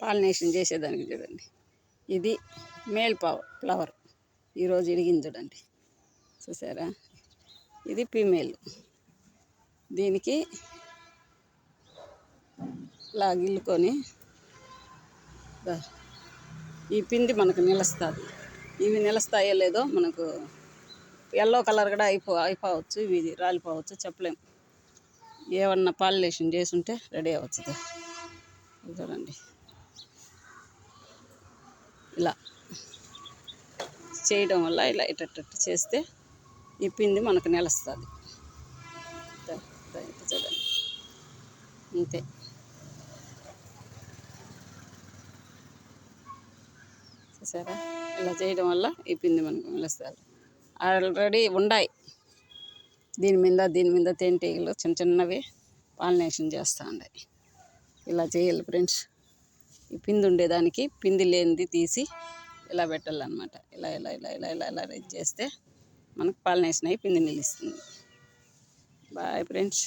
Pollination చేసేదానికి చూడండి. ఇది మేల్ ఫ్లవర్ ఈరోజు ఇడిగింది చూడండి, చూసారా? ఇది ఫీమేల్. దీనికి ఇలా గిల్లుకొని ఈ పిండి మనకు నిలుస్తుంది. ఇవి నిలుస్తాయో లేదో మనకు ఎల్లో కలర్ కూడా అయిపోవచ్చు, ఇవి రాలిపోవచ్చు, చెప్పలేం. ఏమన్నా పాలినేషన్ చేసుంటే రెడీ అవ్వచ్చు. చూడండి, ఇలా చేయడం వల్ల ఇలా ఇటట్టు చేస్తే ఈ పిండి మనకు నిలుస్తుంది. చూడండి, అంతే. చూసారా? ఇలా చేయడం వల్ల ఈ పిండి మనకు నిలుస్తుంది. ఆల్రెడీ ఉన్నాయి దీని మీద తేనెటీగలు చిన్న చిన్నవి పాలినేషన్ చేస్తూ ఉన్నాయి. ఇలా చేయాలి ఫ్రెండ్స్. ఈ పిండి ఉండేదానికి పిండి లేనిది తీసి ఇలా పెట్టాలన్నమాట. ఇలా ఇలా ఇలా ఇలా ఇలా ఇలా చేస్తే మనకు పాలినేషన్ అయ్యి పిండి నిలుస్తుంది. Bye friends.